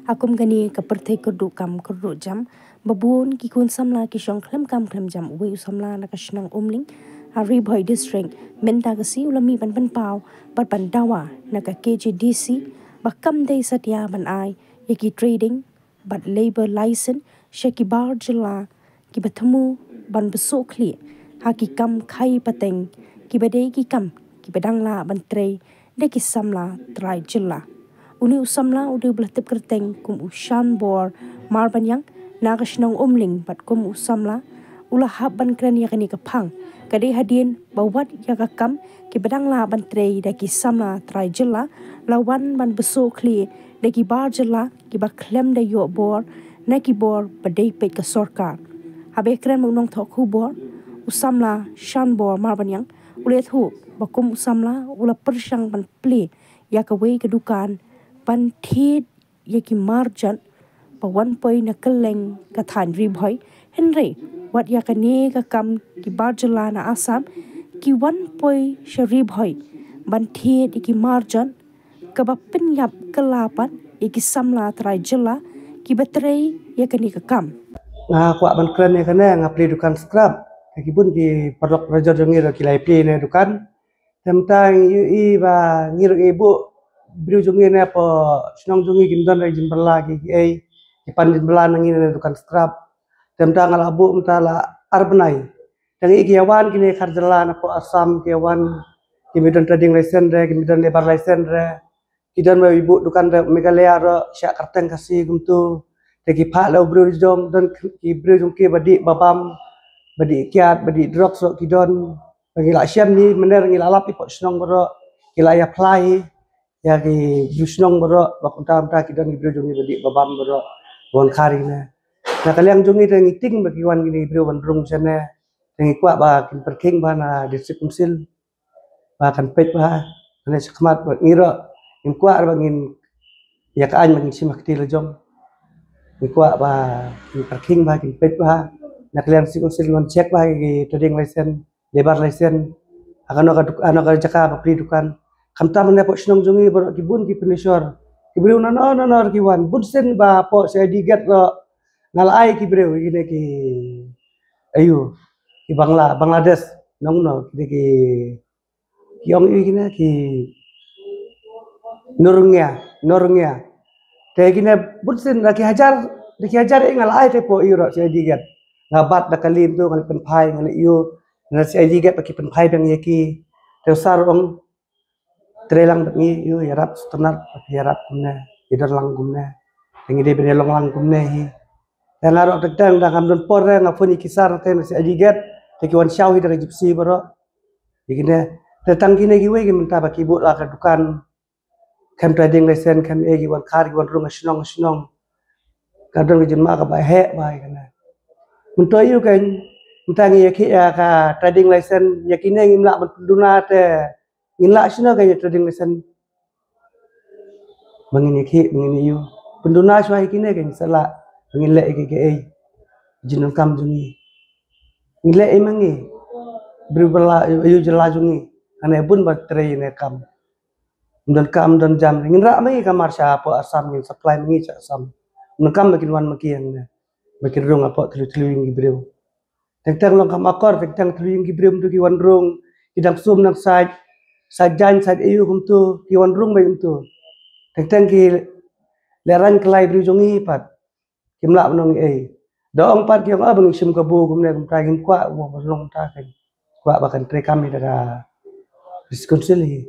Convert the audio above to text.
Akum gani ka perthai kurduk kam kurduk jam babun ki kun samla ki shong klem jam uwe usamla na ka shnang umling hari boy district menta ka si ulami ban pau ban dawa na ka KGDC bakam dei satya ban ai yaki trading bat labor license shaki bar jila ki bathamu ban besok kli haki kam khai pateng ki badei ki kam ki badangla ban tre de ki samla trai jila uni usamla ude belah tip kerteng kum ushan bor mar banyang nagashnong umling bat kum usamla ulah hab ban kran yakani kapang kade hadien bawat yakakam ki badangla ban tre de ki samla trai jila lawan ban besok kli de ki bar jila ki ba klem de yo bor na ki bor badei pet ka sorkar habe kran munong thok hu bor usamla shan bor mar banyang ulet hu bakum usamla ula persyang ban ple yakawei kedukan ban thid yaki marjan pawan poi na keleng kathan ri bhoi henry wat yakane ka kam ki barjala na asam ki wan poi shari bhoi ban thid yaki marjan ka ba pinyap kelapan yaki samla trai jela ki batrei yakani ka kam nga kwa ban kren ne kana nga pli dukan scrap ki bun ki parok raja jongi ro ki lai pli ne dukan tentang ui ba ngir ibu beliau jungi ne apa senang jungi gindan rajin berlagi ai di pandin belan nangin ne dukan scrap tentang ala bu mentala arbenai dan iki yawan kini karjalan apa asam kiawan kimidan trading license re kimidan labor license re kidan ma ibu dukan re megalaya ro syak karteng kasih gumtu tegi pha lo bro jong dan ki bro jong ki badi babam badi kiat badi drugs ro kidon bagi la syam ni mener ngilalap ipot senang bro kilaya apply ya ki busnong bro bakunta amta kidan ibro jongi badi babam bro bon khari ne na kaliang jongi teng iting bagi wan gini ibro ban rung sene teng ikwa ba kin perking ba na district council ba kan pet ba ne sekmat ngira imkwa bangin ya ka an bangin simak ti lejong ikwa ba kin perking ba kin pet ba na kaliang district council man check ba ki trading license labor license akan ka jaka ba pri dukan kamta mana po senong jongi ber kibun ki penishor kibreu na no ki wan bunsen ba po saya digat ro ngalai kibreu gine ki ayu ki Bangladesh nong no ki yong gine ki Norungia te gine bunsen ra ki hajar ngalai te po iu ro saya digat ngabat da kalim tu ngal penpai ngal iu na saya digat pa ki penpai bang yaki te sarong trelang ni yu yarap setenar yarap kumne idar lang kumne tengi de benelong lang kumne hi yang arok tetang dah kamdon por nga phoni kisar ten si adiget te kiwan syau hi dari gypsy baro igine tetang kine giwe gi minta ba kibu la ka dukan kan trading license kan e giwan khar giwan rung snong kadang jin ma ka ba he ba kana munto yu kan minta ngi yaki ya ka trading license yakine ngimla duna te inla sino kaya trading license mangini yu penduna swai kine kan sala ngile ke jinun kam jungi ngile mangi berbela yu jela jungi ane bun baterai ne kam dan jam ngira mangi kamar sya apa asam ngin supply mangi cha asam nakam makin wan makin ne makin rung apa telu ngi breu tentang long kam akor tentang telu ngi breu tu ki wan rung idang sum nang side sajan sad eu kumtu kiwan rung bai kumtu teng ki leran kelai bri jongi pat kimla nong e dong pat kiong abang sim ka bu kumne kum tagim kwa mo long ta kan kwa bakan tre kami daga diskonsili